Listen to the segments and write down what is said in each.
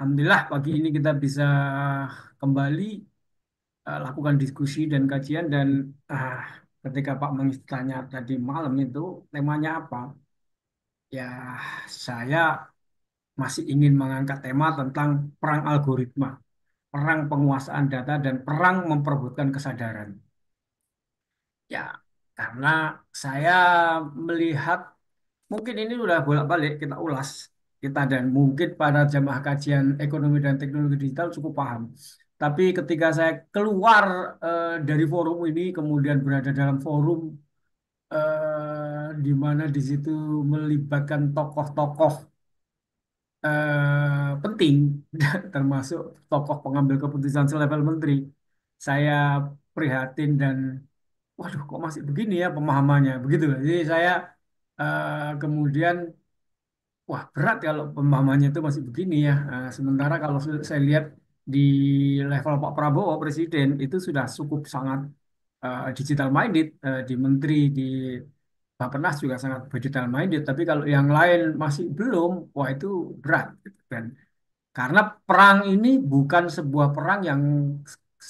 Alhamdulillah pagi ini kita bisa kembali lakukan diskusi dan kajian dan ah, ketika Pak Mengis tanya tadi malam itu temanya apa? Ya, saya masih ingin mengangkat tema tentang perang algoritma, perang penguasaan data dan perang memperebutkan kesadaran. Ya, karena saya melihat mungkin ini udah bolak-balik kita ulas kita dan mungkin para jamaah kajian ekonomi dan teknologi digital cukup paham. Tapi ketika saya keluar dari forum ini kemudian berada dalam forum di mana di situ melibatkan tokoh-tokoh penting termasuk tokoh pengambil keputusan selevel menteri, saya prihatin dan waduh kok masih begini ya pemahamannya begitu. Jadi saya kemudian wah, berat kalau pemahamannya itu masih begini ya. Sementara kalau saya lihat di level Pak Prabowo, Presiden, itu sudah cukup sangat digital minded. Di Menteri, di Bappenas juga sangat digital minded. Tapi kalau yang lain masih belum, wah itu berat, gitu kan. Karena perang ini bukan sebuah perang yang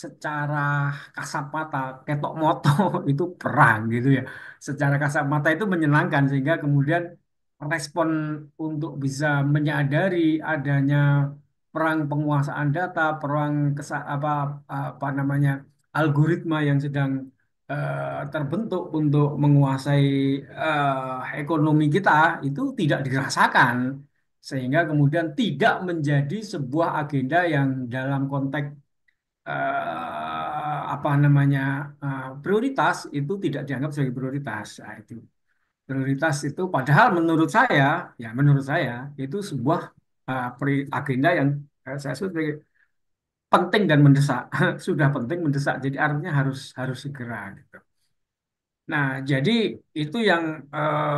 secara kasat mata, ketok moto itu perang gitu ya. Secara kasat mata itu menyenangkan sehingga kemudian respon untuk bisa menyadari adanya perang penguasaan data, perang apa namanya algoritma yang sedang terbentuk untuk menguasai ekonomi kita itu tidak dirasakan sehingga kemudian tidak menjadi sebuah agenda yang dalam konteks apa namanya prioritas itu tidak dianggap sebagai prioritas. Nah, itu prioritas itu padahal menurut saya itu sebuah agenda yang saya sebut sebagai penting dan mendesak. Sudah penting mendesak, jadi artinya harus harus segera gitu. Nah, jadi itu yang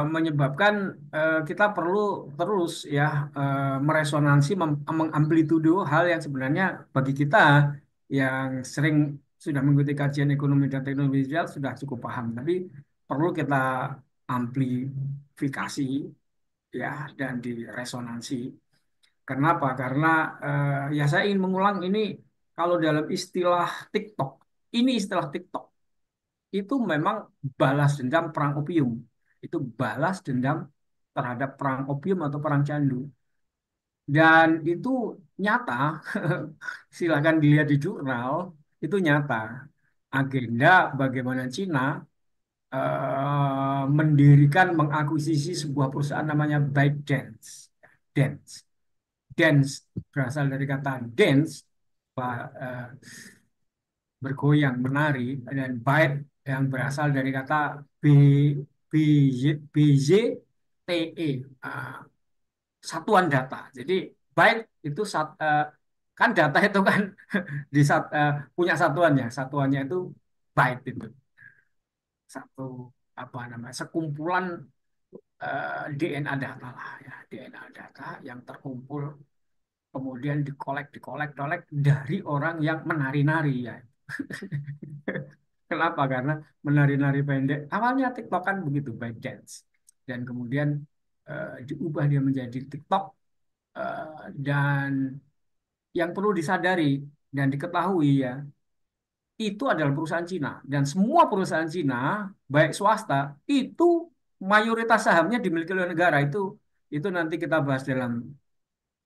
menyebabkan kita perlu terus ya meresonansi, mengamplitudo hal yang sebenarnya bagi kita yang sering sudah mengikuti kajian ekonomi dan teknologi digital sudah cukup paham, tapi perlu kita amplifikasi ya dan diresonansi. Kenapa? Karena ya saya ingin mengulang ini kalau dalam istilah TikTok, ini istilah TikTok itu memang balas dendam perang opium. Itu balas dendam terhadap perang opium atau perang candu. Dan itu nyata, silakan dilihat di jurnal, itu nyata. Agenda bagaimana Cina mendirikan, mengakuisisi sebuah perusahaan namanya ByteDance. Dance. Dance berasal dari kata dance, bergoyang, menari, dan byte yang berasal dari kata B, BY, BYTE, ah, satuan data. Jadi byte itu kan data itu kan punya satuannya. Satuannya itu byte itu satu apa namanya sekumpulan DNA data lah ya DNA data yang terkumpul kemudian dikolek dari orang yang menari-nari ya. Kenapa? Karena menari-nari pendek. Awalnya TikTok kan begitu, by dance. Dan kemudian diubah dia menjadi TikTok. Dan yang perlu disadari dan diketahui ya, itu adalah perusahaan Cina. Dan semua perusahaan Cina, baik swasta, itu mayoritas sahamnya dimiliki oleh negara. Itu nanti kita bahas dalam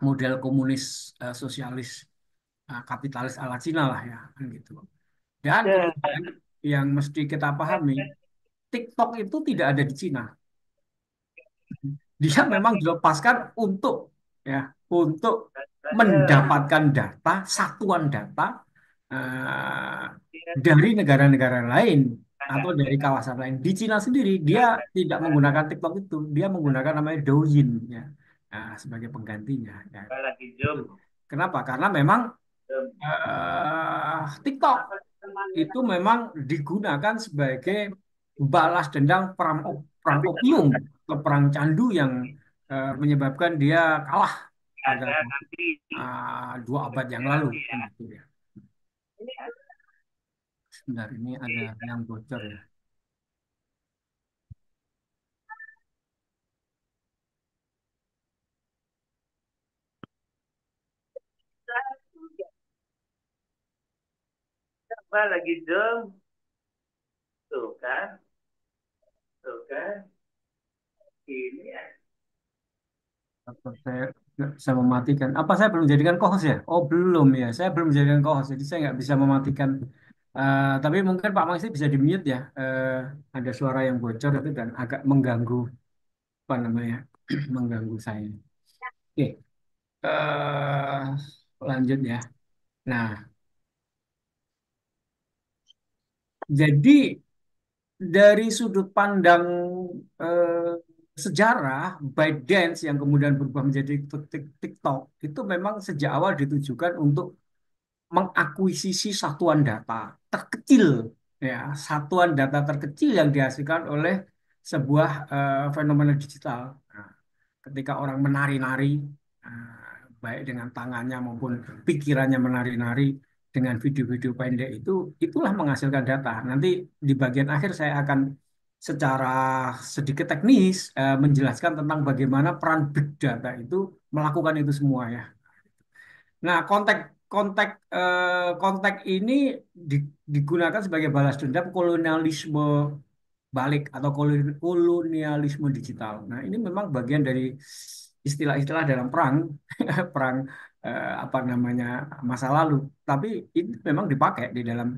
model komunis, sosialis, kapitalis ala Cina lah ya. Kan gitu. Dan Ya, kemudian yang mesti kita pahami, TikTok itu tidak ada di Cina. Dia memang dilepaskan ya untuk mendapatkan data, satuan data eh, dari negara-negara lain atau dari kawasan lain. Di Cina sendiri dia tidak menggunakan TikTok itu, dia menggunakan namanya Douyin ya, sebagai penggantinya. Ya. lagi Zoom. Kenapa? Karena memang Zoom. TikTok itu memang digunakan sebagai balas dendam perang Tapi opium atau perang candu yang menyebabkan dia kalah pada ada nanti 2 abad yang lalu nanti kan ya. gitu ya. Sebentar ini ada yang bocor ya. Mbak lagi Zoom, tuh kan, ini ya. Apa saya nggak bisa mematikan? Apa saya belum jadikan co-host ya? Oh belum ya, saya belum jadikan co-host, jadi saya nggak bisa mematikan. Tapi mungkin Pak Mangsi bisa di-mute ya. Ada suara yang bocor itu dan agak mengganggu apa namanya, mengganggu saya. Oke, eh, lanjut ya. Nah, jadi dari sudut pandang eh, sejarah, ByteDance yang kemudian berubah menjadi TikTok itu memang sejak awal ditujukan untuk mengakuisisi satuan data terkecil, ya, satuan data terkecil yang dihasilkan oleh sebuah fenomena digital. Nah, ketika orang menari-nari, baik dengan tangannya maupun pikirannya menari-nari dengan video-video pendek itulah menghasilkan data. Nanti di bagian akhir saya akan secara sedikit teknis menjelaskan tentang bagaimana peran big data itu melakukan itu semua ya. Nah, konteks ini digunakan sebagai balas dendam kolonialisme balik atau kolonialisme digital. Nah, ini memang bagian dari istilah-istilah dalam perang, perang apa namanya masa lalu. Tapi ini memang dipakai di dalam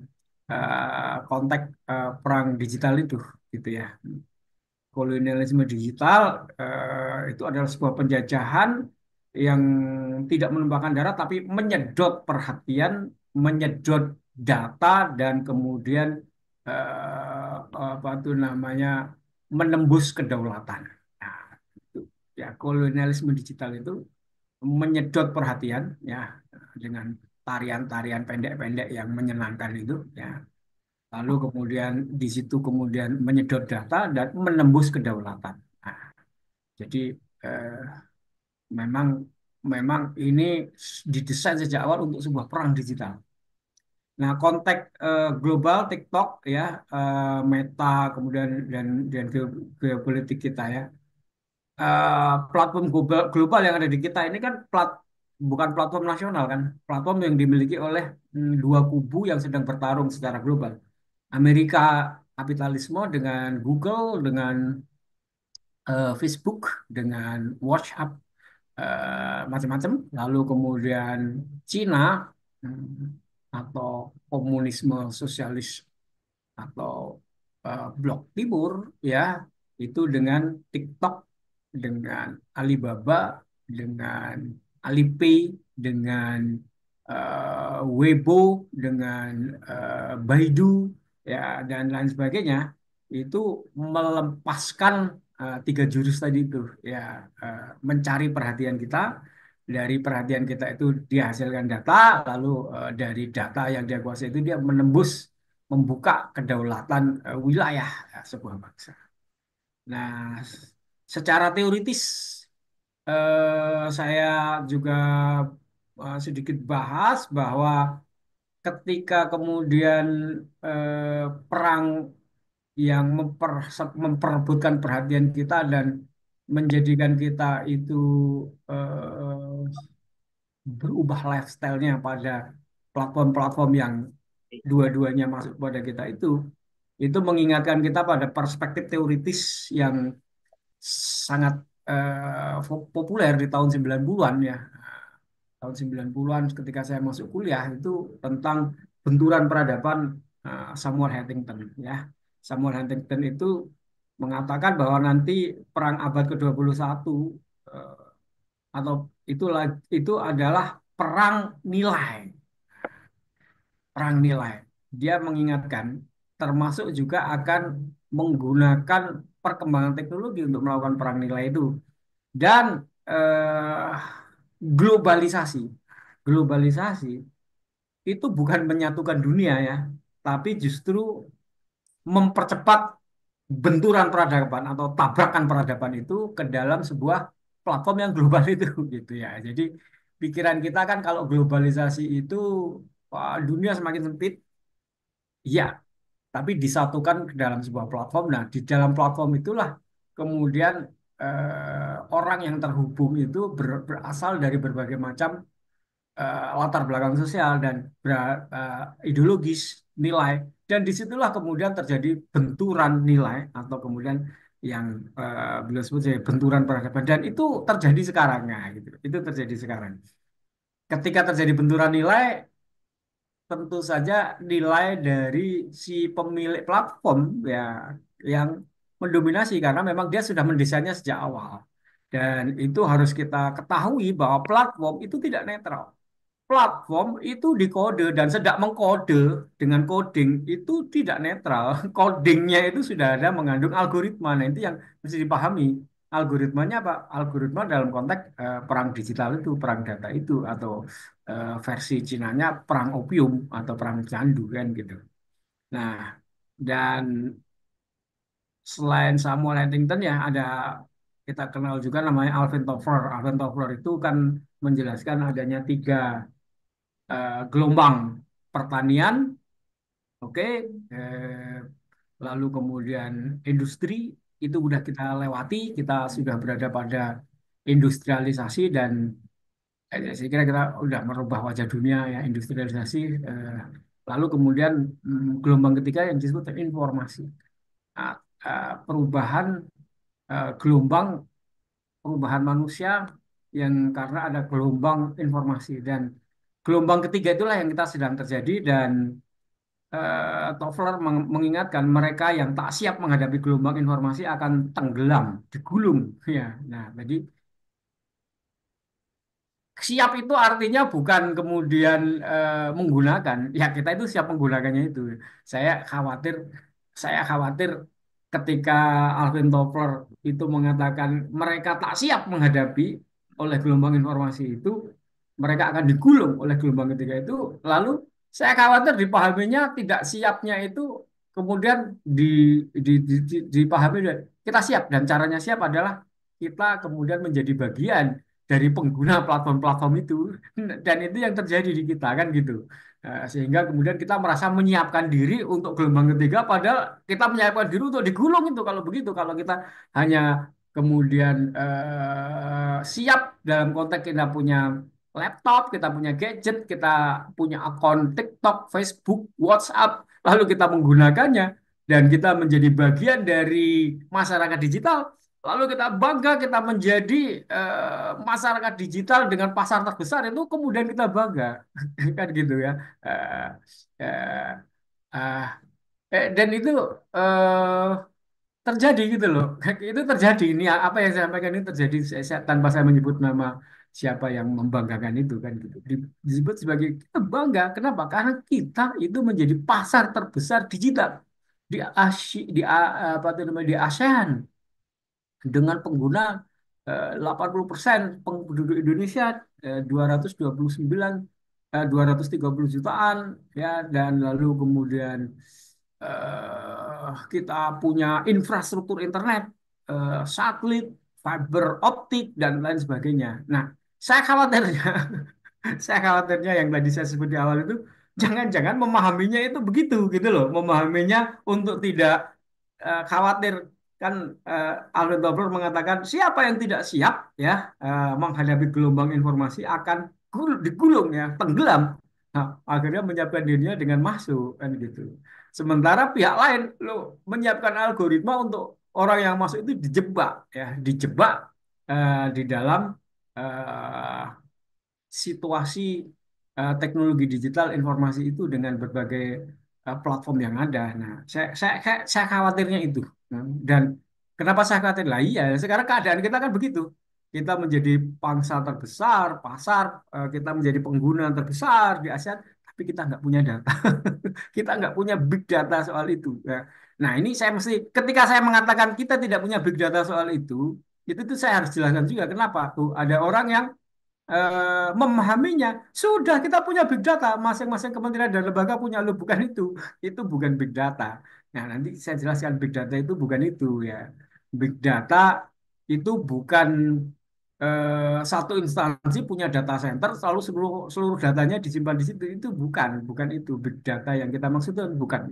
konteks perang digital itu, gitu ya. Kolonialisme digital itu adalah sebuah penjajahan yang tidak menumpahkan darah tapi menyedot perhatian, menyedot data dan kemudian apa itu namanya menembus kedaulatan. Nah, itu ya kolonialisme digital itu menyedot perhatian ya dengan tarian-tarian pendek-pendek yang menyenangkan itu ya. Lalu kemudian di situ kemudian menyedot data dan menembus kedaulatan. Nah, jadi eh, memang memang ini didesain sejak awal untuk sebuah perang digital. Nah, konteks global TikTok ya, Meta kemudian dan geopolitik kita ya. Platform global global yang ada di kita ini kan bukan platform nasional kan, platform yang dimiliki oleh dua kubu yang sedang bertarung secara global. Amerika kapitalisme dengan Google, dengan Facebook, dengan WhatsApp, macam-macam. Lalu kemudian Cina atau komunisme sosialis atau Blok Timur ya itu dengan TikTok, dengan Alibaba, dengan Alipay, dengan Weibo, dengan Baidu ya dan lain sebagainya itu melepaskan tiga jurus tadi itu ya mencari perhatian kita dari perhatian kita itu dihasilkan data lalu dari data yang dia kuasai itu dia menembus membuka kedaulatan wilayah sebuah bangsa. Nah, secara teoritis saya juga sedikit bahas bahwa ketika kemudian perang yang memperebutkan perhatian kita dan menjadikan kita itu berubah lifestyle-nya pada platform-platform yang dua-duanya masuk pada kita itu mengingatkan kita pada perspektif teoritis yang sangat populer di tahun 90-an ya. Tahun 90-an ketika saya masuk kuliah itu tentang benturan peradaban Samuel Huntington ya. Samuel Huntington itu mengatakan bahwa nanti perang abad ke-21 eh, atau itu adalah perang nilai, perang nilai. Dia mengingatkan termasuk juga akan menggunakan perkembangan teknologi untuk melakukan perang nilai itu dan eh, globalisasi. Globalisasi itu bukan menyatukan dunia ya, tapi justru mempercepat benturan peradaban atau tabrakan peradaban itu ke dalam sebuah platform yang global itu gitu ya. Jadi pikiran kita kan kalau globalisasi itu wah, dunia semakin sempit, ya, tapi disatukan ke dalam sebuah platform. Nah, di dalam platform itulah kemudian orang yang terhubung itu berasal dari berbagai macam latar belakang sosial dan ideologis nilai dan disitulah kemudian terjadi benturan nilai atau kemudian yang beliau sebut sebagai benturan peradaban dan itu terjadi sekarang nah, gitu itu terjadi sekarang ketika terjadi benturan nilai tentu saja nilai dari si pemilik platform ya yang mendominasi karena memang dia sudah mendesainnya sejak awal dan itu harus kita ketahui bahwa platform itu tidak netral platform itu dikode dan sedang mengkode dengan coding itu tidak netral. Codingnya itu sudah ada mengandung algoritma. Nah, itu yang mesti dipahami. Algoritmanya apa? Algoritma dalam konteks perang digital itu, perang data itu, atau versi Cinanya perang opium atau perang candu kan gitu. Nah, dan selain Samuel Huntington ya ada kita kenal juga namanya Alvin Toffler. Alvin Toffler itu kan menjelaskan adanya tiga gelombang pertanian, oke, lalu kemudian industri itu udah kita lewati, kita sudah berada pada industrialisasi dan saya kira kita udah merubah wajah dunia ya industrialisasi. eh, Lalu kemudian gelombang ketiga yang disebut informasi. Nah, perubahan gelombang perubahan manusia yang karena ada gelombang informasi dan gelombang ketiga itulah yang kita sedang terjadi dan Toffler mengingatkan mereka yang tak siap menghadapi gelombang informasi akan tenggelam, digulung. Ya, nah, jadi siap itu artinya bukan kemudian menggunakan. Ya, kita itu siap menggunakannya itu. Saya khawatir, saya khawatir ketika Alvin Toffler itu mengatakan mereka tak siap menghadapi oleh gelombang informasi itu, mereka akan digulung oleh gelombang ketiga itu. Lalu saya khawatir dipahaminya tidak siapnya itu kemudian dipahami kita siap dan caranya siap adalah kita kemudian menjadi bagian dari pengguna platform-platform itu dan itu yang terjadi di kita kan gitu. Sehingga kemudian kita merasa menyiapkan diri untuk gelombang ketiga padahal kita menyiapkan diri untuk digulung itu kalau begitu kalau kita hanya kemudian siap dalam konteks kita punya laptop, kita punya gadget, kita punya akun TikTok, Facebook, WhatsApp, lalu kita menggunakannya dan kita menjadi bagian dari masyarakat digital. Lalu kita bangga kita menjadi masyarakat digital dengan pasar terbesar itu kemudian kita bangga kan gitu ya. Eh, eh, ah, dan itu eh, terjadi gitu loh. Itu terjadi ini apa yang saya sampaikan ini terjadi tanpa saya menyebut nama siapa yang membanggakan itu kan gitu. Disebut sebagai kita bangga. Kenapa? Karena kita itu menjadi pasar terbesar digital di apa itu namanya di ASEAN dengan pengguna 80% penduduk Indonesia 229 230 jutaan ya dan lalu kemudian kita punya infrastruktur internet satelit fiber optik dan lain sebagainya. Nah, saya khawatirnya saya khawatirnya yang tadi saya sebut di awal itu jangan-jangan memahaminya itu begitu gitu loh, memahaminya untuk tidak khawatir kan Alvin Toffler mengatakan siapa yang tidak siap ya menghadapi gelombang informasi akan digulung ya tenggelam. Nah, akhirnya menyiapkan dirinya dengan masuk kan gitu. Sementara pihak lain lo menyiapkan algoritma untuk orang yang masuk itu dijebak ya dijebak di dalam eh, situasi teknologi digital informasi itu dengan berbagai platform yang ada. Nah, saya khawatirnya itu. Nah, dan kenapa saya khawatir? Lah iya, sekarang keadaan kita kan begitu. Kita menjadi pangsa terbesar, pasar, kita menjadi pengguna terbesar di Asia, tapi kita nggak punya data. Kita nggak punya big data soal itu. Ya. Nah, ini saya mesti, ketika saya mengatakan kita tidak punya big data soal itu tuh saya harus jelaskan juga kenapa. Tuh, ada orang yang memahaminya. Sudah kita punya big data, masing-masing kementerian dan lembaga punya lo bukan itu. Itu bukan big data. Nah, nanti saya jelaskan big data itu bukan itu ya. Big data itu bukan satu instansi punya data center selalu seluruh seluruh datanya disimpan di situ. Itu bukan itu big data yang kita maksud itu bukan.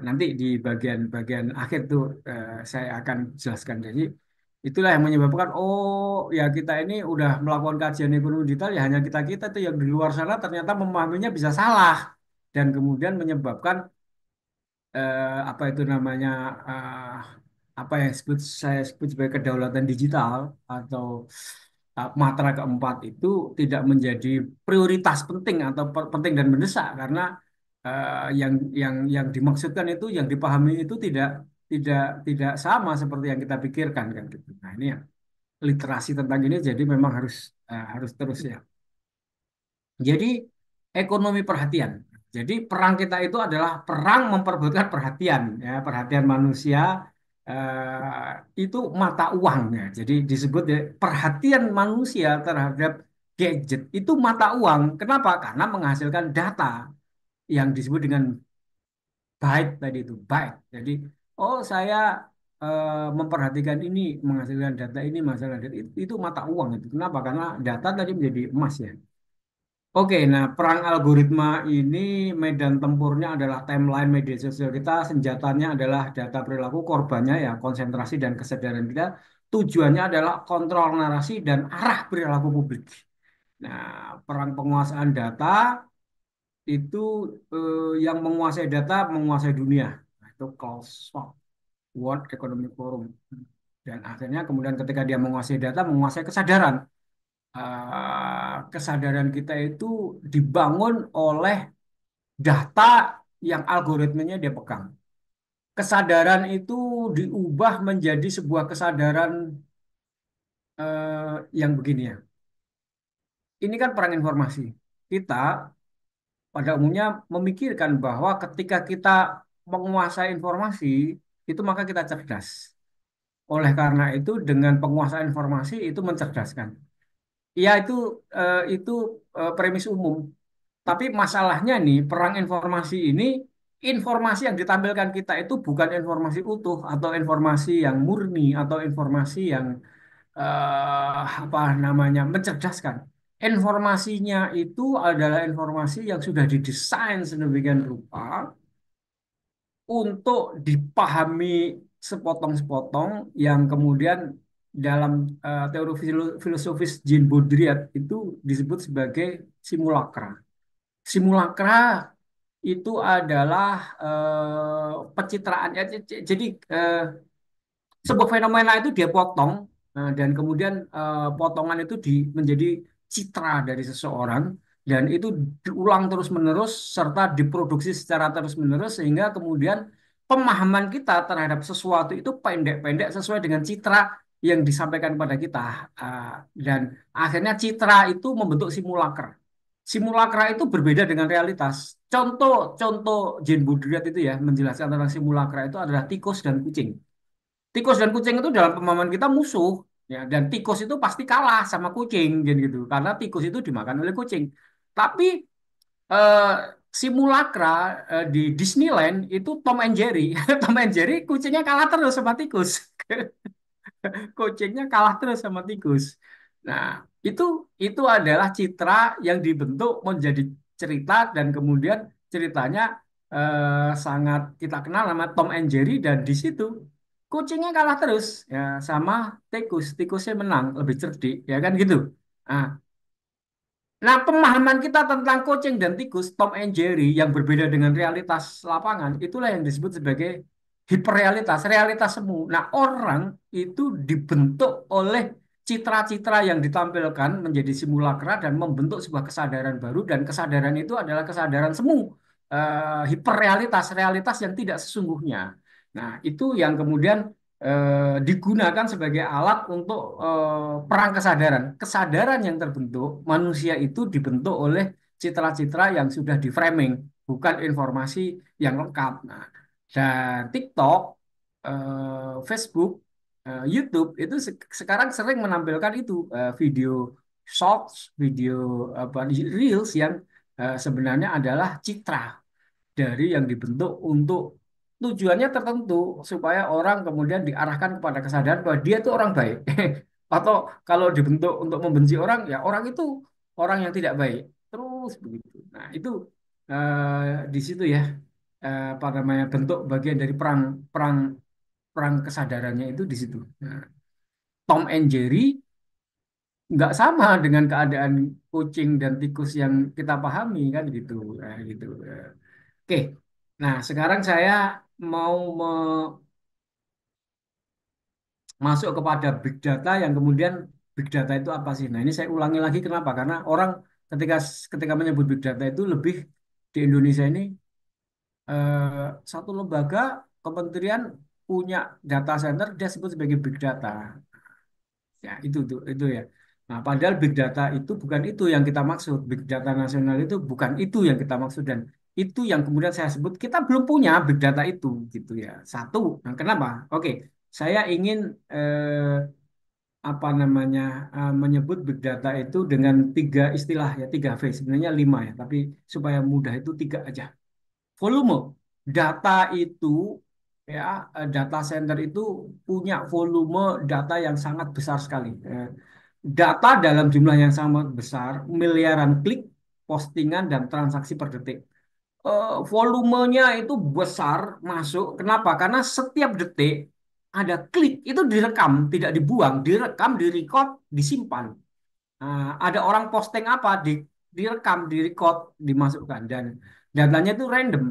Nanti di bagian-bagian akhir tuh saya akan jelaskan. Jadi Itulah yang menyebabkan, oh ya kita ini udah melakukan kajian ekonomi digital, ya hanya kita-kita tuh yang di luar sana ternyata memahaminya bisa salah. Dan kemudian menyebabkan apa itu namanya, eh, apa yang saya sebut sebagai kedaulatan digital atau matra keempat itu tidak menjadi prioritas penting atau penting dan mendesak karena yang dimaksudkan itu yang dipahami itu tidak tidak sama seperti yang kita pikirkan kan gitu. Nah, ini ya literasi tentang ini jadi memang harus terus ya. Jadi ekonomi perhatian. Jadi perang kita itu adalah perang memperebutkan perhatian, ya, perhatian manusia itu mata uang ya. Jadi disebut ya, perhatian manusia terhadap gadget itu mata uang. Kenapa? Karena menghasilkan data yang disebut dengan byte tadi itu byte. Jadi oh saya memperhatikan ini, menghasilkan data ini, menghasilkan data itu mata uang itu. Kenapa? Karena data tadi menjadi emas ya. Oke, nah perang algoritma ini medan tempurnya adalah timeline media sosial kita, senjatanya adalah data perilaku, korbannya ya konsentrasi dan kesadaran kita. Tujuannya adalah kontrol narasi dan arah perilaku publik. Nah, perang penguasaan data itu yang menguasai data menguasai dunia. Nah, itu Klaus Schwab, World Economic Forum. Dan akhirnya kemudian ketika dia menguasai data, menguasai kesadaran. Kesadaran kita itu dibangun oleh data yang algoritmenya dia pegang. Kesadaran itu diubah menjadi sebuah kesadaran yang begini ya. Ini kan perang informasi. Kita pada umumnya memikirkan bahwa ketika kita menguasai informasi, itu maka kita cerdas. Oleh karena itu, dengan penguasaan informasi itu mencerdaskan. Ya itu premis umum. Tapi masalahnya nih, perang informasi ini, informasi yang ditampilkan kita itu bukan informasi utuh atau informasi yang murni atau informasi yang apa namanya mencerdaskan. Informasinya itu adalah informasi yang sudah didesain sedemikian rupa untuk dipahami sepotong-sepotong yang kemudian dalam teori filosofis Jean Baudrillard itu disebut sebagai simulacra. Simulacra itu adalah pencitraan ya, jadi sebuah fenomena itu dia potong dan kemudian potongan itu menjadi citra dari seseorang dan itu diulang terus-menerus serta diproduksi secara terus-menerus sehingga kemudian pemahaman kita terhadap sesuatu itu pendek-pendek sesuai dengan citra yang disampaikan kepada kita. Uh, dan akhirnya citra itu membentuk simulacra. Simulacra itu berbeda dengan realitas. Contoh Jane Baudrillard itu ya menjelaskan tentang simulacra itu adalah tikus dan kucing. Tikus dan kucing itu dalam pemahaman kita musuh, ya, dan tikus itu pasti kalah sama kucing gitu karena tikus itu dimakan oleh kucing. Tapi eh, simulacra di Disneyland itu Tom and Jerry. Tom and Jerry kucingnya kalah terus sama tikus. Kucingnya kalah terus sama tikus. Nah, itu itu adalah citra yang dibentuk menjadi cerita dan kemudian ceritanya sangat kita kenal nama Tom and Jerry dan di situ kucingnya kalah terus ya sama tikus. Tikusnya menang, lebih cerdik, ya kan gitu. Nah, nah, pemahaman kita tentang kucing dan tikus, Tom and Jerry, yang berbeda dengan realitas lapangan, itulah yang disebut sebagai hiperrealitas, realitas semu. Nah, orang itu dibentuk oleh citra-citra yang ditampilkan menjadi simulakra dan membentuk sebuah kesadaran baru, dan kesadaran itu adalah kesadaran semu, hiperrealitas, realitas yang tidak sesungguhnya. Nah, itu yang kemudian digunakan sebagai alat untuk perang kesadaran. Kesadaran yang terbentuk, manusia itu dibentuk oleh citra-citra yang sudah di framing, bukan informasi yang lengkap. Nah, dan TikTok, Facebook, YouTube itu sekarang sering menampilkan itu video shorts, video apa reels yang sebenarnya adalah citra dari yang dibentuk untuk tujuannya tertentu supaya orang kemudian diarahkan kepada kesadaran bahwa dia itu orang baik. Atau kalau dibentuk untuk membenci orang, ya orang itu orang yang tidak baik. Terus begitu. Nah, itu di situ ya apa namanya bentuk bagian dari perang perang perang kesadarannya itu di situ. Nah, Tom and Jerry nggak sama dengan keadaan kucing dan tikus yang kita pahami kan gitu. Nah, gitu. Oke, nah sekarang saya mau masuk kepada big data yang kemudian big data itu apa sih? Nah ini saya ulangi lagi kenapa? Karena orang ketika ketika menyebut big data itu lebih di Indonesia ini satu lembaga kementerian punya data center dia sebut sebagai big data. Ya, itu ya. Nah, padahal big data itu bukan itu yang kita maksud. Big data nasional itu bukan itu yang kita maksud dan itu yang kemudian saya sebut kita belum punya big data itu gitu ya. Satu. Nah, kenapa? Oke, saya ingin apa namanya menyebut big data itu dengan tiga istilah ya, tiga V. Sebenarnya lima ya, tapi supaya mudah itu tiga aja. Volume data itu ya data center itu punya volume data yang sangat besar sekali. Data dalam jumlah yang sangat besar, miliaran klik, postingan dan transaksi per detik. Volumenya itu besar masuk. Kenapa? Karena setiap detik ada klik itu direkam, tidak dibuang, direkam, direcord, disimpan. Ada orang posting apa, direkam, direcord, dimasukkan dan datanya itu random.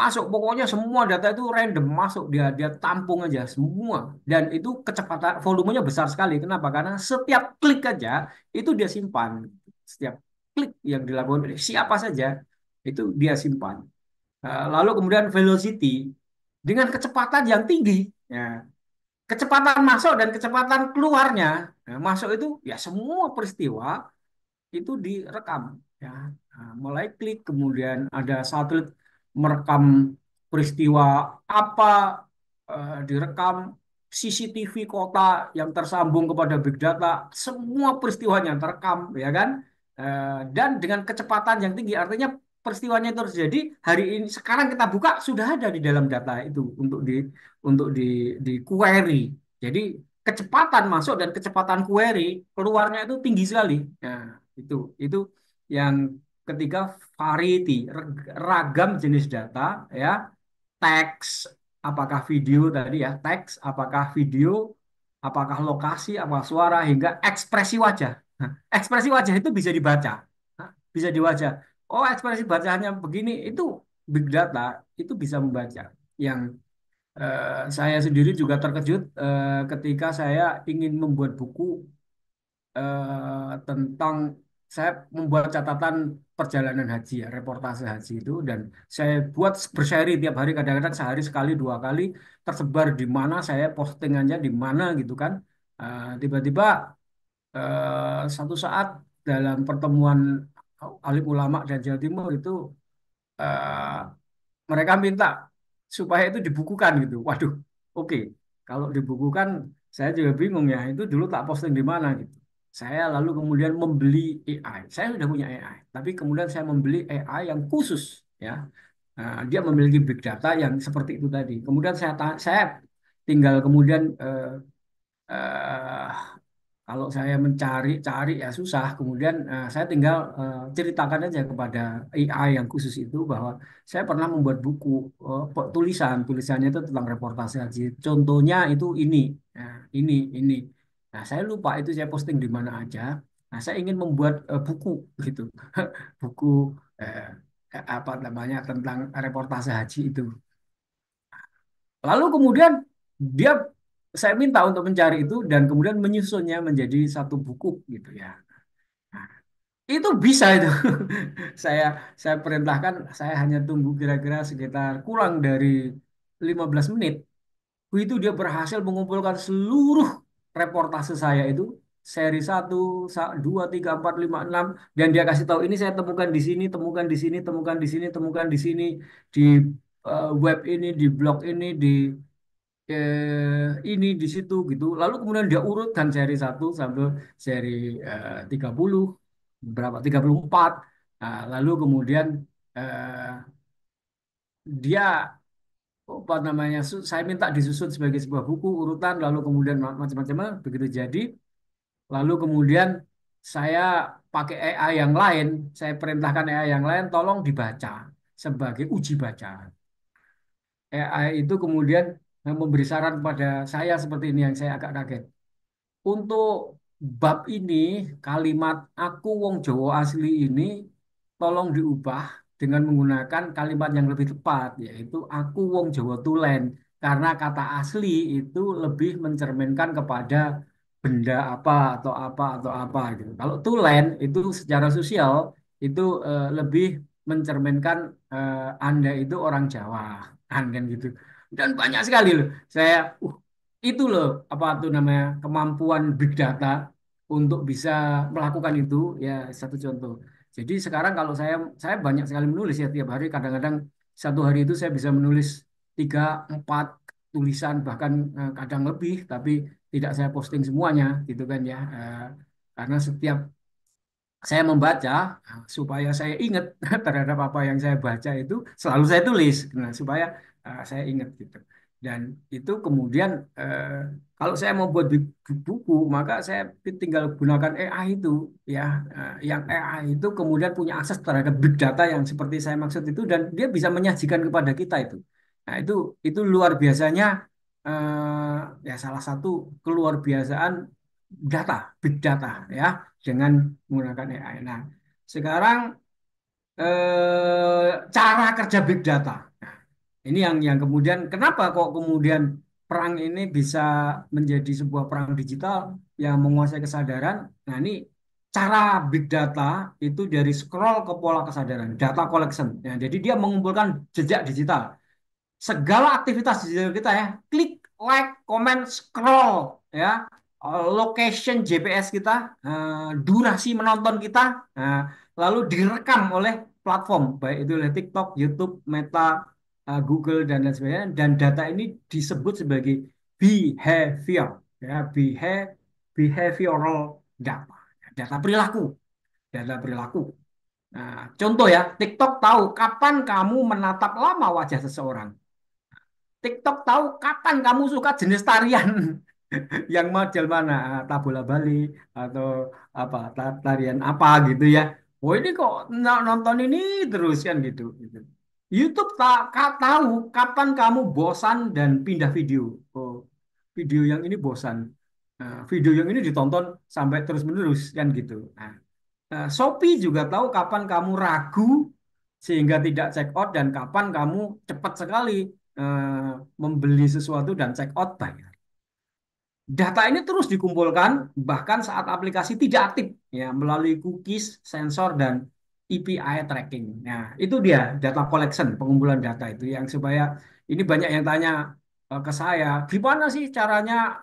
Masuk pokoknya semua data itu random masuk dia dia tampung aja semua dan itu kecepatan volumenya besar sekali. Kenapa? Karena setiap klik aja itu dia simpan. Setiap klik yang dilakukan oleh siapa saja itu dia simpan. Lalu kemudian velocity dengan kecepatan yang tinggi. Ya, kecepatan masuk dan kecepatan keluarnya. Nah, masuk itu ya semua peristiwa itu direkam ya. Nah, mulai klik kemudian ada satelit merekam peristiwa apa direkam CCTV kota yang tersambung kepada big data semua peristiwanya terekam ya kan. Dan dengan kecepatan yang tinggi artinya peristiwanya itu terjadi hari ini sekarang kita buka sudah ada di dalam data itu untuk di query jadi kecepatan masuk dan kecepatan query keluarnya itu tinggi sekali. Nah, itu yang ketiga variety, ragam jenis data ya, teks, apakah video tadi ya, teks, apakah video, apakah lokasi, apa suara hingga ekspresi wajah. Nah, ekspresi wajah itu bisa dibaca. Nah, bisa dibaca. Oh, ekspresi bacanya begini itu big data itu bisa membaca. Yang saya sendiri juga terkejut ketika saya ingin membuat buku tentang saya membuat catatan perjalanan haji ya, reportase haji itu dan saya buat berseri tiap hari kadang-kadang sehari sekali dua kali tersebar di mana saya postingannya di mana gitu kan. Tiba-tiba satu saat dalam pertemuan alim ulama dan Jawa Timur itu eh, mereka minta supaya itu dibukukan gitu. Waduh, oke. Kalau dibukukan, saya juga bingung ya. Itu dulu tak posting di mana gitu. Saya lalu kemudian membeli AI. Saya sudah punya AI, tapi kemudian saya membeli AI yang khusus ya. Dia memiliki big data yang seperti itu tadi. Kemudian saya tinggal kemudian eh, kalau saya mencari-cari ya susah. Kemudian saya tinggal ceritakan aja kepada AI yang khusus itu bahwa saya pernah membuat buku tulisan. Tulisannya itu tentang reportase haji. Contohnya itu ini, nah, ini. Nah, saya lupa itu saya posting di mana aja. Nah, saya ingin membuat buku gitu, buku eh, apa namanya tentang reportase haji itu. Lalu kemudian dia saya minta untuk mencari itu dan kemudian menyusunnya menjadi satu buku gitu ya. Nah, itu bisa itu. Saya saya perintahkan saya hanya tunggu kira-kira sekitar kurang dari 15 menit. Itu dia berhasil mengumpulkan seluruh reportase saya itu seri satu, 2, 3, 4, 5, 6 dan dia kasih tahu ini saya temukan di sini, temukan di sini, temukan di sini, temukan di sini di web ini, di blog ini, di ini di situ gitu. Lalu kemudian dia urutkan seri satu sampai seri 30 berapa 34. Nah, lalu kemudian eh, dia apa namanya saya minta disusun sebagai sebuah buku urutan lalu kemudian macam-macam begitu jadi lalu kemudian saya pakai AI yang lain saya perintahkan AI yang lain tolong dibaca sebagai uji baca. AI itu kemudian memberi saran pada saya seperti ini yang saya agak kaget. untuk bab ini, kalimat aku wong Jawa asli ini tolong diubah dengan menggunakan kalimat yang lebih tepat, yaitu aku wong Jawa Tulen. Karena kata asli itu lebih mencerminkan kepada benda apa atau apa gitu. Kalau tulen itu secara sosial itu lebih mencerminkan Anda itu orang Jawa, kan gitu. Dan banyak sekali loh. Saya itu loh apa tuh namanya kemampuan big data untuk bisa melakukan itu ya satu contoh. Jadi sekarang kalau saya banyak sekali menulis ya tiap hari kadang-kadang satu hari itu saya bisa menulis 3, 4 tulisan bahkan kadang lebih tapi tidak saya posting semuanya gitu kan ya. Karena setiap saya membaca supaya saya ingat terhadap apa yang saya baca itu selalu saya tulis nah, supaya saya ingat gitu dan itu kemudian kalau saya mau buat buku maka saya tinggal gunakan AI itu ya yang AI itu kemudian punya akses terhadap big data yang seperti saya maksud itu dan dia bisa menyajikan kepada kita itu nah itu luar biasanya ya salah satu keluar biasaan data big data ya dengan menggunakan AI. Nah, sekarang cara kerja big data. Nah, ini yang kemudian kenapa kok kemudian perang ini bisa menjadi sebuah perang digital yang menguasai kesadaran. Nah, ini cara big data itu dari scroll ke pola kesadaran, data collection. Ya, jadi dia mengumpulkan jejak digital segala aktivitas digital kita ya, klik, like, comment, scroll, ya, location GPS kita, durasi menonton kita, lalu direkam oleh platform, baik itu oleh TikTok, YouTube, Meta, Google dan lain sebagainya, dan data ini disebut sebagai behavior, ya, behavioral data, data perilaku, data perilaku. Nah, contoh ya, TikTok tahu kapan kamu menatap lama wajah seseorang. TikTok tahu kapan kamu suka jenis tarian yang model mana, tabola Bali atau apa tarian apa gitu ya. Oh ini kok nonton ini terus kan gitu. Gitu. YouTube tahu kapan kamu bosan dan pindah video. Oh, video yang ini bosan. Nah, video yang ini ditonton sampai terus menerus kan gitu. Nah, Shopee juga tahu kapan kamu ragu sehingga tidak check out dan kapan kamu cepat sekali membeli sesuatu dan check out bayar. Data ini terus dikumpulkan bahkan saat aplikasi tidak aktif ya melalui cookies, sensor dan API tracking. Nah, itu dia data collection, pengumpulan data itu yang supaya ini banyak yang tanya ke saya, gimana sih caranya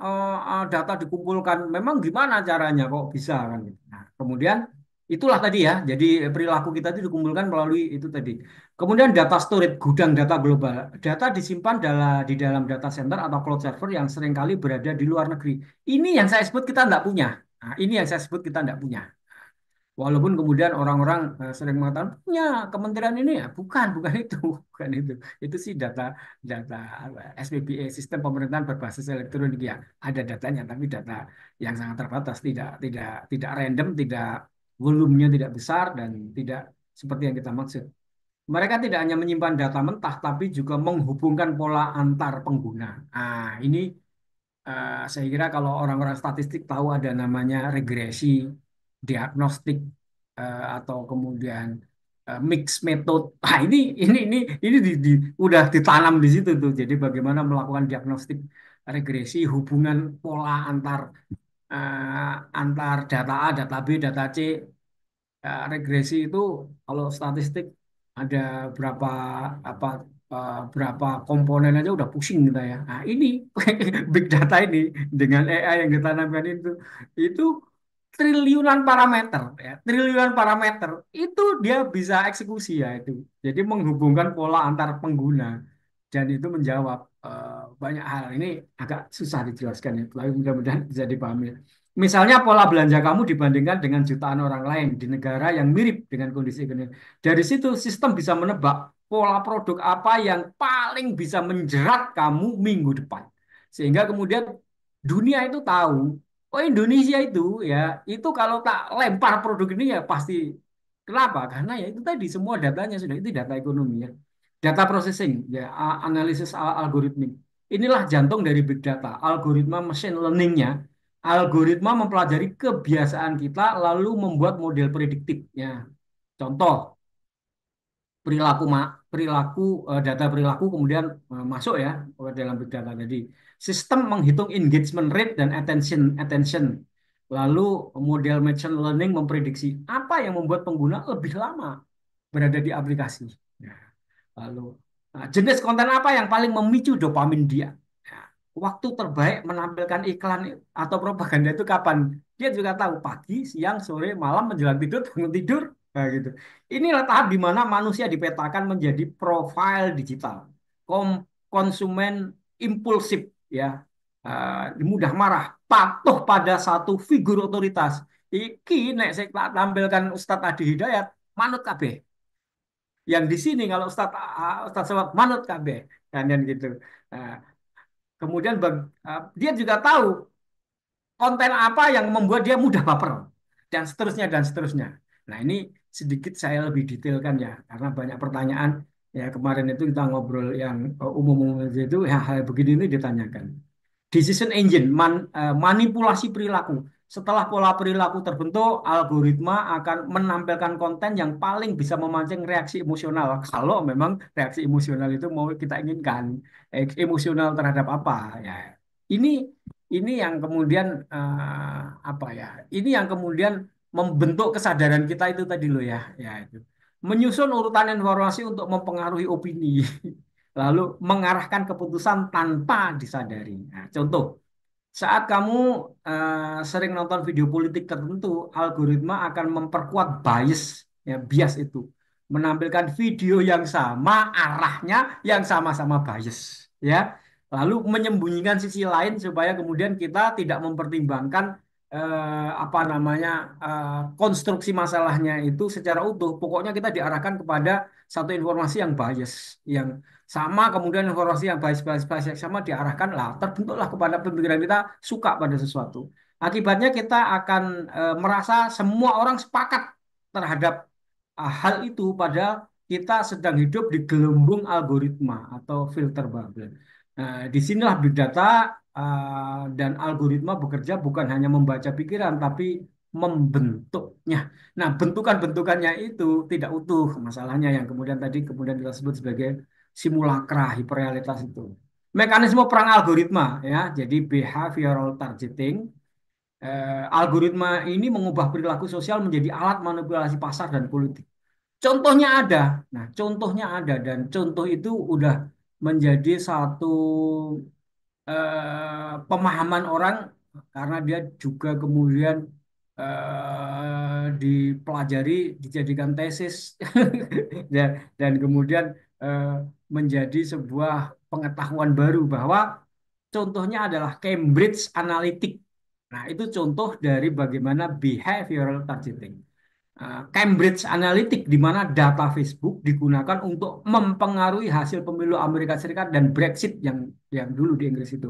data dikumpulkan? Memang gimana caranya kok bisa kan? Nah, kemudian itulah tadi ya. Jadi perilaku kita itu dikumpulkan melalui itu tadi. Kemudian data storage, gudang data global. Data disimpan di dalam data center atau cloud server yang seringkali berada di luar negeri. Ini yang saya sebut kita tidak punya. Nah, ini yang saya sebut kita tidak punya. Walaupun kemudian orang-orang sering mengatakan punya kementerian ini ya bukan itu, bukan itu. Itu sih data SPBE sistem pemerintahan berbasis elektronik ya. Ada datanya tapi data yang sangat terbatas, tidak random, tidak volumenya tidak besar dan tidak seperti yang kita maksud. Mereka tidak hanya menyimpan data mentah, tapi juga menghubungkan pola antar pengguna. Ini saya kira kalau orang-orang statistik tahu ada namanya regresi, diagnostik, atau kemudian mix method. Udah ditanam di situ tuh. Jadi bagaimana melakukan diagnostik regresi, hubungan pola antar data A, data B, data C. Regresi itu kalau statistik ada berapa apa berapa komponen aja udah pusing kita ya. Nah, ini big data ini dengan AI yang ditanamkan itu triliunan parameter ya, triliunan parameter itu dia bisa eksekusi ya itu. Jadi menghubungkan pola antar pengguna dan itu menjawab banyak hal. Ini agak susah dijelaskan ya, tapi mudah-mudahan bisa dipahami. Misalnya pola belanja kamu dibandingkan dengan jutaan orang lain di negara yang mirip dengan kondisi ekonomi. Dari situ sistem bisa menebak pola produk apa yang paling bisa menjerat kamu minggu depan. Sehingga kemudian dunia itu tahu, oh Indonesia itu ya, itu kalau tak lempar produk ini ya pasti. Kenapa? Karena ya itu tadi semua datanya sudah itu data ekonomi ya. Data processing, ya analisis algoritmik. Inilah jantung dari big data. Algoritma machine learning-nya Algoritma mempelajari kebiasaan kita lalu membuat model prediktifnya. Contoh, perilaku data perilaku kemudian masuk ya ke dalam big data. Jadi sistem menghitung engagement rate dan attention attention. Lalu model machine learning memprediksi apa yang membuat pengguna lebih lama berada di aplikasi. Nah, lalu jenis konten apa yang paling memicu dopamin dia? Nah, waktu terbaik menampilkan iklan atau propaganda itu kapan? Dia juga tahu pagi, siang, sore, malam, menjelang tidur, bangun tidur. Nah, gitu. Inilah tahap di mana manusia dipetakan menjadi profil digital, konsumen impulsif, ya, mudah marah, patuh pada satu figur otoritas. Iki nek saya tak tampilkan Ustadz Adi Hidayat, manut kabeh. Yang di sini kalau Ustadz Somad manut kabeh, kan gitu. Nah, kemudian dia juga tahu konten apa yang membuat dia mudah baper dan seterusnya dan seterusnya. Nah, ini sedikit saya lebih detailkan ya karena banyak pertanyaan ya kemarin itu kita ngobrol yang umum-umum aja itu ya, hal begini ini ditanyakan. Decision engine, manipulasi perilaku. Setelah pola perilaku terbentuk, algoritma akan menampilkan konten yang paling bisa memancing reaksi emosional. Kalau memang reaksi emosional itu mau kita inginkan, emosional terhadap apa ya. Ini ini yang kemudian apa ya? Ini yang kemudian membentuk kesadaran kita itu tadi loh ya, ya itu. Menyusun urutan informasi untuk mempengaruhi opini. Lalu mengarahkan keputusan tanpa disadari. Nah, contoh, saat kamu sering nonton video politik tertentu, algoritma akan memperkuat bias itu, menampilkan video yang sama, arahnya yang sama-sama bias, ya. Lalu menyembunyikan sisi lain supaya kemudian kita tidak mempertimbangkan apa namanya konstruksi masalahnya itu secara utuh. Pokoknya kita diarahkan kepada satu informasi yang bias, yang sama kemudian informasi yang bias yang sama diarahkan lah terbentuklah kepada pemikiran kita suka pada sesuatu. Akibatnya kita akan merasa semua orang sepakat terhadap hal itu padahal kita sedang hidup di gelembung algoritma atau filter bubble. Nah, disinilah big data dan algoritma bekerja bukan hanya membaca pikiran tapi membentuknya. Nah, bentukan-bentukannya itu tidak utuh masalahnya yang kemudian kita sebut sebagai simulakra hiperrealitas itu. Mekanisme perang algoritma ya, jadi behavioral targeting. Algoritma ini mengubah perilaku sosial menjadi alat manipulasi pasar dan politik. Contohnya ada. Nah, contohnya ada dan contoh itu udah menjadi satu pemahaman orang karena dia juga kemudian dipelajari, dijadikan tesis dan kemudian eh, menjadi sebuah pengetahuan baru bahwa contohnya adalah Cambridge Analytica. Nah, itu contoh dari bagaimana behavioral targeting. Cambridge Analytica di mana data Facebook digunakan untuk mempengaruhi hasil pemilu Amerika Serikat dan Brexit yang dulu di Inggris itu.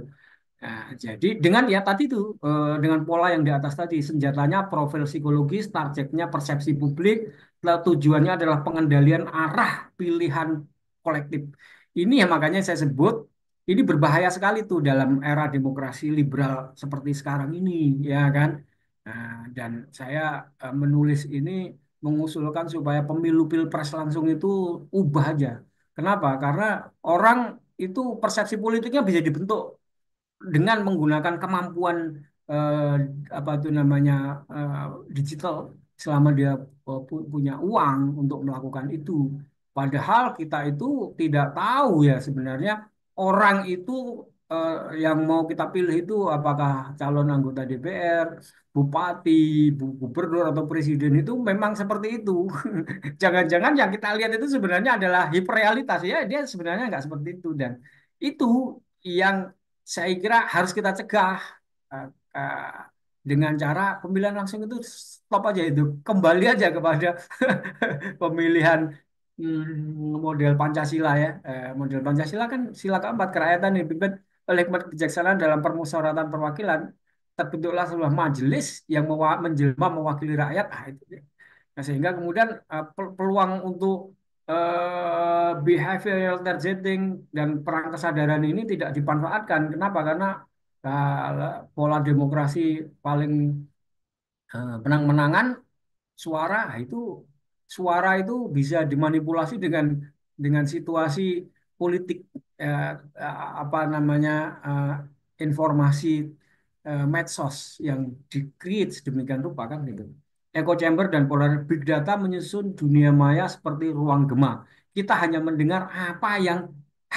Nah, jadi dengan ya tadi itu dengan pola yang di atas tadi senjatanya profil psikologis, targetnya persepsi publik, lalu tujuannya adalah pengendalian arah pilihan kolektif. Ini ya makanya saya sebut ini berbahaya sekali tuh dalam era demokrasi liberal seperti sekarang ini, ya kan? Nah, dan saya menulis ini mengusulkan supaya pemilu pilpres langsung itu ubah aja. Kenapa? Karena orang itu persepsi politiknya bisa dibentuk dengan menggunakan kemampuan eh, apa itu namanya eh, digital selama dia punya uang untuk melakukan itu. Padahal kita itu tidak tahu ya sebenarnya orang itu eh, yang mau kita pilih itu apakah calon anggota DPR, bupati, gubernur atau presiden itu memang seperti itu. Jangan-jangan yang kita lihat itu sebenarnya adalah hiperrealitas ya, dia sebenarnya nggak seperti itu dan itu yang saya kira harus kita cegah eh, eh, dengan cara pemilihan langsung itu stop aja itu kembali aja kepada pemilihan model Pancasila ya. Model Pancasila kan sila keempat kerakyatan yang dipimpin oleh hikmat kebijaksanaan dalam permusyawaratan perwakilan terbentuklah sebuah majelis yang menjelma mewakili rakyat. Ah, itu. Nah, sehingga kemudian peluang untuk behavioral targeting dan perang kesadaran ini tidak dimanfaatkan. Kenapa? Karena pola demokrasi paling menang-menangan suara itu suara itu bisa dimanipulasi dengan situasi politik eh, apa namanya eh, informasi medsos yang di-create sedemikian rupa kan gitu. Echo chamber dan polar big data menyusun dunia maya seperti ruang gema. Kita hanya mendengar apa yang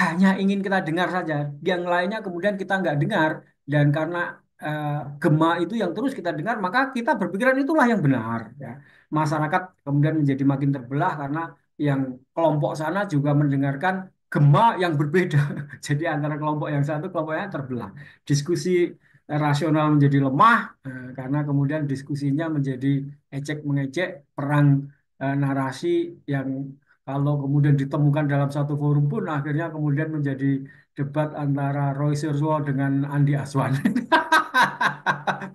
hanya ingin kita dengar saja. Yang lainnya kemudian kita nggak dengar dan karena eh, gema itu yang terus kita dengar, maka kita berpikiran itulah yang benar. Ya. Masyarakat kemudian menjadi makin terbelah karena yang kelompok sana juga mendengarkan gema yang berbeda. Jadi antara kelompok yang satu kelompoknya terbelah. Diskusi rasional menjadi lemah karena kemudian diskusinya menjadi ecek mengecek perang narasi yang kalau kemudian ditemukan dalam satu forum pun akhirnya kemudian menjadi debat antara Roy Suryo dengan Andi Aswan.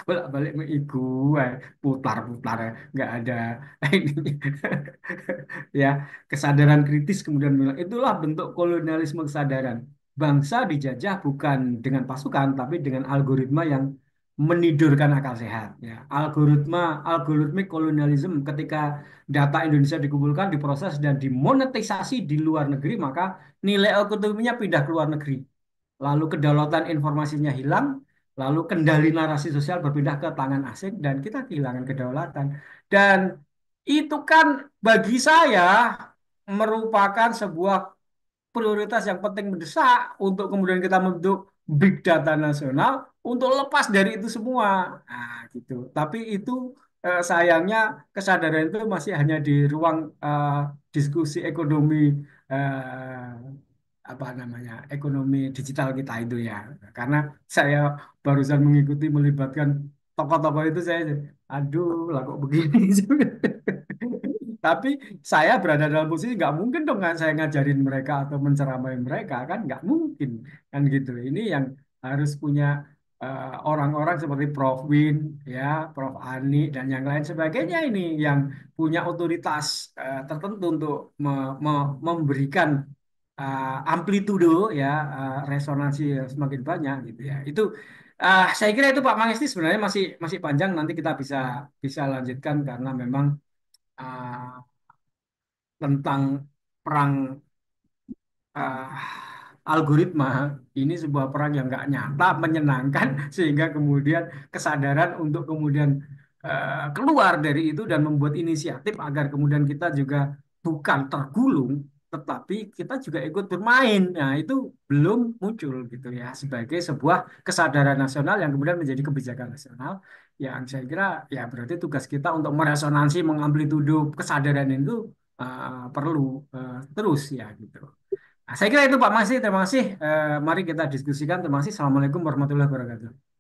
Bolak-balik mengikuti putar-putar ya. Nggak ada ini ya kesadaran kritis kemudian bilang itulah bentuk kolonialisme kesadaran bangsa dijajah bukan dengan pasukan tapi dengan algoritma yang menidurkan akal sehat ya algoritmik kolonialisme ketika data Indonesia dikumpulkan diproses dan dimonetisasi di luar negeri maka nilai ekonominya pindah ke luar negeri lalu kedaulatan informasinya hilang, lalu kendali narasi sosial berpindah ke tangan asing, dan kita kehilangan kedaulatan. Dan itu kan bagi saya merupakan sebuah prioritas yang penting mendesak untuk kemudian kita membentuk big data nasional untuk lepas dari itu semua. Nah, gitu. Tapi itu sayangnya kesadaran itu masih hanya di ruang diskusi ekonomi apa namanya ekonomi digital kita itu ya. Karena saya barusan mengikuti melibatkan tokoh-tokoh itu saya aduh lah kok begini. Tapi saya berada dalam posisi nggak mungkin dong kan saya ngajarin mereka atau menceramai mereka kan nggak mungkin kan gitu. Ini yang harus punya orang-orang seperti Prof. Win, ya, Prof. Ani dan yang lain sebagainya ini yang punya otoritas tertentu untuk memberikan amplitudo ya resonansi yang semakin banyak gitu ya. Itu saya kira itu Pak Mangesti sebenarnya masih masih panjang nanti kita bisa bisa lanjutkan karena memang uh, tentang perang algoritma ini sebuah perang yang nggak nyata, menyenangkan sehingga kemudian kesadaran untuk kemudian keluar dari itu dan membuat inisiatif agar kemudian kita juga bukan tergulung, tetapi kita juga ikut bermain. Nah, itu belum muncul gitu ya sebagai sebuah kesadaran nasional yang kemudian menjadi kebijakan nasional yang saya kira ya berarti tugas kita untuk meresonansi, mengamplitudo kesadaran itu perlu terus ya gitu. Nah, saya kira itu Pak Masih, terima kasih. Mari kita diskusikan. Terima kasih. Assalamualaikum warahmatullahi wabarakatuh.